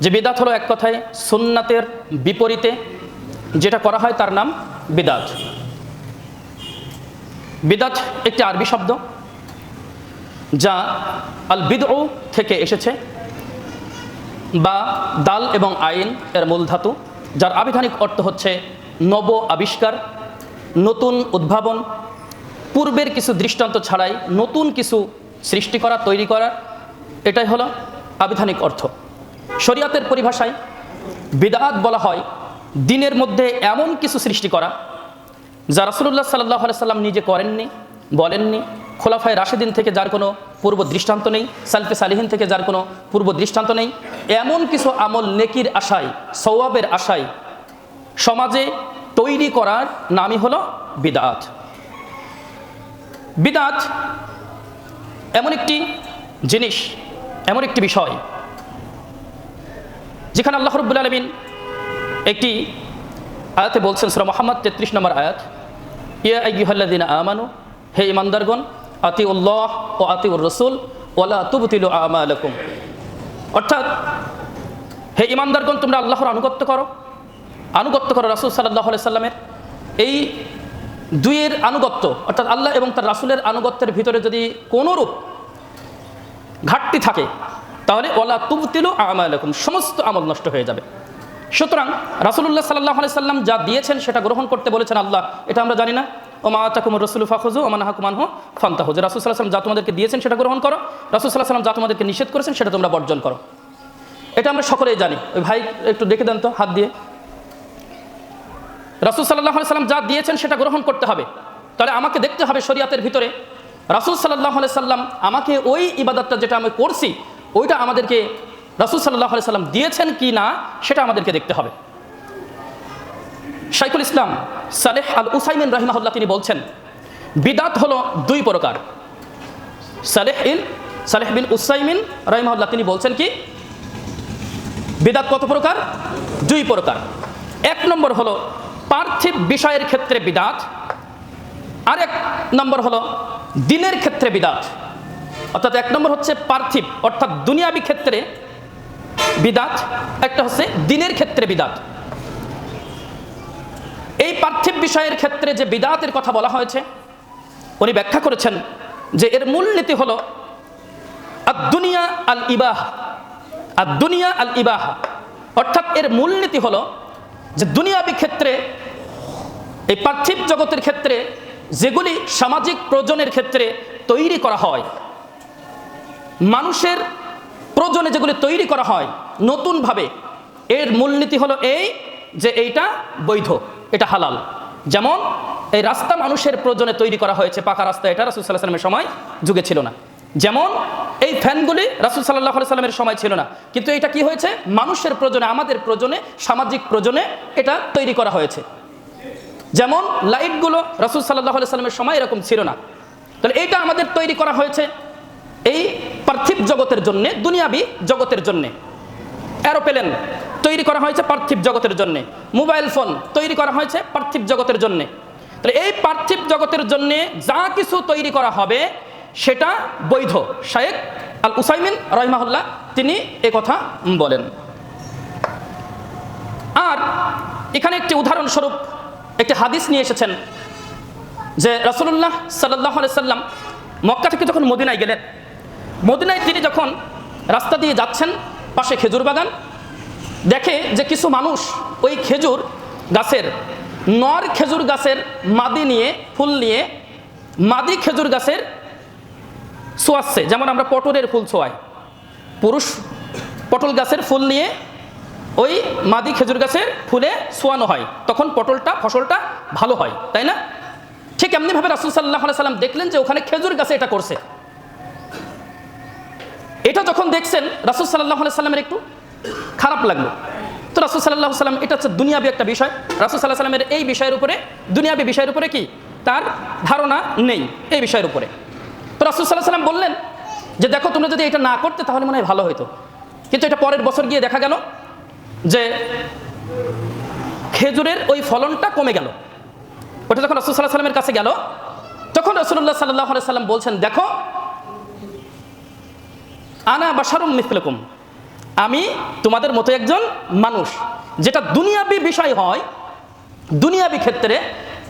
যে বিদাত হলো এক কথায় সুন্নাতের বিপরীতে যেটা করা হয় তার নাম বিদাত। বিদাত একটি আরবি শব্দ যা আল বিদউ থেকে এসেছে, বা দাল এবং আইন এর মূল ধাতু, যার আবিধানিক অর্থ হচ্ছে নব আবিষ্কার, নতুন উদ্ভাবন, পূর্বের কিছু দৃষ্টান্ত ছাড়াই নতুন কিছু সৃষ্টি করা, তৈরি করা। এটাই হলো আবিধানিক অর্থ। শরিয়াতের পরিভাষায় বিদআত বলা হয় দ্বীনের মধ্যে এমন কিছু সৃষ্টি করা যা রাসূলুল্লাহ সাল্লাল্লাহু আলাইহি সাল্লাম নিজে করেননি, বলেননি, খোলাফায়ে রাশিদিন থেকে যার কোনো পূর্ব দৃষ্টান্ত নেই, সালফে সালিহিন থেকে যার কোনো পূর্ব দৃষ্টান্ত নেই, এমন কিছু আমল নেকির আশায়, সওয়াবের আশায় সমাজে তৈরি করার নামই হলো বিদআত। বিদআত এমন একটি জিনিস, এমন একটি বিষয় যেখানে আল্লাহ রাব্বুল আলামিন একটি আয়াতে বলছেন, সূরা মুহাম্মদ 33 নম্বর আয়াত, ইয়া আইয়ুহাল্লাযীনা আমানু, হে ঈমানদারগণ, আতিউল্লাহ ওয়া আতিউর রাসূল ওয়া লা তুবতিলু আমালাকুম। অর্থাৎ হে ঈমানদারগণ, তোমরা আল্লাহর আনুগত্য করো, আনুগত্য করো রাসূল সাল্লাল্লাহু আলাইহি সাল্লামের। এই দুইয়ের আনুগত্য অর্থাৎ আল্লাহ এবং তার রাসূলের আনুগত্যের ভিতরে যদি কোনোরূপ ঘাটতি থাকে তাহলে ওয়ালা তুবতিলু আমালাকুম, সমস্ত আমল নষ্ট হয়ে যাবে। সুতরাং রাসূলুল্লাহ সাল্লাল্লাহু আলাইহি সাল্লাম যা দিয়েছেন সেটা গ্রহণ করতে বলেছেন আল্লাহ, এটা আমরা জানি না। ওমা আতাকুমুর রাসূলু ফাখুযু ওয়া মা নাহাকুম আনহু ফান্তাহু। যে রাসূল সাল্লাল্লাহু আলাইহি সাল্লাম যা তোমাদেরকে দিয়েছেন সেটা গ্রহণ করো, রাসূল সাল্লাল্লাহু আলাইহি সাল্লাম যা তোমাদেরকে নিষেধ করেছেন সেটা তোমরা বর্জন করো। এটা আমরা সকলেই জানি। ওই ভাই একটু দেখে দেন তো হাত দিয়ে। রাসূল সাল্লাল্লাহু আলাইহি সাল্লাম যা দিয়েছেন সেটা গ্রহণ করতে হবে। তাহলে আমাকে দেখতে হবে শরিয়াতের ভিতরে রাসূল সাল্লাল্লাহু আলাইহি সাল্লাম আমাকে ওই ইবাদতটা যেটা আমি করছি ওইটা আমাদেরকে রাসূল সাল্লাল্লাহু আলাইহি সাল্লাম দিয়েছেন কি না সেটা আমাদেরকে দেখতে হবে। শাইখুল ইসলাম সালেহ আল উসাইমিন রাহিমাহুল্লাহ তিনি বলছেন বিদআত হলো দুই প্রকার। সালেহ বিন উসাইমিন রাহিমাহুল্লাহ তিনি বলছেন কি বিদআত কত প্রকার? দুই প্রকার। এক নম্বর হলো পার্থিব বিষয়ের ক্ষেত্রে বিদআত, আরেক নম্বর হলো দ্বীনের ক্ষেত্রে বিদআত। অর্থাৎ এক নম্বর হচ্ছে পার্থিব অর্থাৎ দুনিয়াবি ক্ষেত্রে বিদআত, একটা হচ্ছে দ্বীনের ক্ষেত্রে বিদআত। এই পার্থিব বিষয়ের ক্ষেত্রে যে বিদআতের কথা বলা হয়েছে উনি ব্যাখ্যা করেছেন যে এর মূলনীতি হলো আদ-দুনিয়া আল ইবাহা, আদ-দুনিয়া আল ইবাহা। অর্থাৎ এর মূলনীতি হলো যে দুনিয়াবি ক্ষেত্রে, এই পার্থিব জগতের ক্ষেত্রে যেগুলি সামাজিক প্রয়োজনের ক্ষেত্রে তৈরি করা হয়, মানুষের প্রয়োজনে যেগুলি তৈরি করা হয় নতুনভাবে, এর মূলনীতি হলো এই যে এইটা বৈধ, এটা হালাল। যেমন এই রাস্তা মানুষের প্রয়োজনে তৈরি করা হয়েছে, পাকা রাস্তা, এটা রাসূল সাল্লাল্লাহু আলাইহি সাল্লামের সময় যুগে ছিল না। যেমন এই ফ্যানগুলি রাসূল সাল্লাল্লাহু আলাইহি সাল্লামের সময় ছিল না, কিন্তু এটা কি হয়েছে মানুষের প্রয়োজনে, আমাদের প্রয়োজনে, সামাজিক প্রয়োজনে এটা তৈরি করা হয়েছে। যেমন লাইটগুলো রাসূল সাল্লাল্লাহু আলাইহি সাল্লামের সময় এরকম ছিল না, তাহলে এইটা আমাদের তৈরি করা হয়েছে এই পার্থিব জগতের জন্য, দুনিয়াবি জগতের জন্য। এরোপ্লেন তৈরি করা হয়েছে পার্থিব জগতের জন্য, মোবাইল ফোন তৈরি করা হয়েছে পার্থিব জগতের জন্য। তাহলে এই পার্থিব জগতের জন্য যা কিছু তৈরি করা হবে সেটা বৈধ। শাইখ আল উসাইমিন রাহিমাহুল্লাহ তিনি এ কথা বলেন। আর এখানে একটি উদাহরণস্বরূপ একটি হাদিস নিয়ে এসেছেন যে রাসূলুল্লাহ সাল্লাল্লাহু আলাইহি সাল্লাম মক্কা থেকে যখন মদিনায় গেলেন, মদিনায় তিনি যখন রাস্তা দিয়ে যাচ্ছেন, পাশে খেজুর বাগান, দেখে যে কিছু মানুষ ওই খেজুর গাছের, নর খেজুর গাছের মাদি নিয়ে, ফুল নিয়ে মাদি খেজুর গাছের ছোঁয়াচ্ছে। যেমন আমরা পটলের ফুল ছোঁয়াই, পুরুষ পটল গাছের ফুল নিয়ে ওই মাদি খেজুর গাছের ফুলে ছোঁয়ানো হয়, তখন পটলটা, ফসলটা ভালো হয়, তাই না? ঠিক এমনিভাবে রাসূল সাল্লাল্লাহু আলাইহি সাল্লাম দেখলেন যে ওখানে খেজুর গাছে এটা করছে। এটা যখন দেখছেন রাসূল সাল্লাল্লাহু আলাইহি সাল্লামের একটু খারাপ লাগলো। তো রাসূল সাল্লাল্লাহু আলাইহি সাল্লাম, এটা হচ্ছে দুনিয়াবি একটা বিষয়, রাসূল সাল্লাল্লাহু আলাইহি সাল্লামের এই বিষয়ের উপরে, দুনিয়াবি বিষয়ের উপরে কি তার ধারণা নেই এই বিষয়ের উপরে। তো রাসূল সাল্লাল্লাহু আলাইহি সাল্লাম বললেন যে দেখো, তোমরা যদি এটা না করতে তাহলে মনে হয় ভালো হতো। কিন্তু এটা পরের বছর গিয়ে দেখা গেল যে খেজুরের ওই ফলনটা কমে গেল। ওটা যখন রাসূল সাল্লাল্লাহু আলাইহি সাল্লামের কাছে গেল, তখন রাসূলুল্লাহ সাল্লাল্লাহু আলাইহি সাল্লাম বলছেন, দেখো আনা বাশারুম মিসলুকুম, আমি তোমাদের মতো একজন মানুষ। যেটা দুনিয়াবি বিষয় হয়, দুনিয়াবি ক্ষেত্রে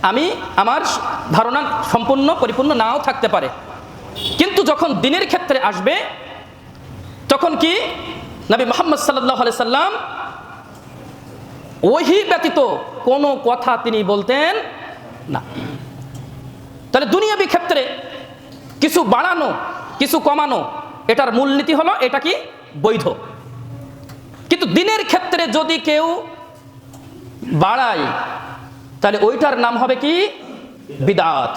আমি আমার ধারণা সম্পূর্ণ পরিপূর্ণ নাও থাকতে পারে, কিন্তু যখন দিনের ক্ষেত্রে আসবে তখন কি নবী মুহাম্মদ সাল্লাল্লাহু আলাইহি সাল্লাম ওহী ব্যতীত কোনো কথা তিনি বলতেন না। তাহলে দুনিয়াবি ক্ষেত্রে কিছু বাড়ানো কিছু কমানো এটার মূলনীতি হলো এটা কি বৈধ। কিন্তু দিনের ক্ষেত্রে যদি কেউ বাড়ায় তাহলে ওইটার নাম হবে কি বিদআত।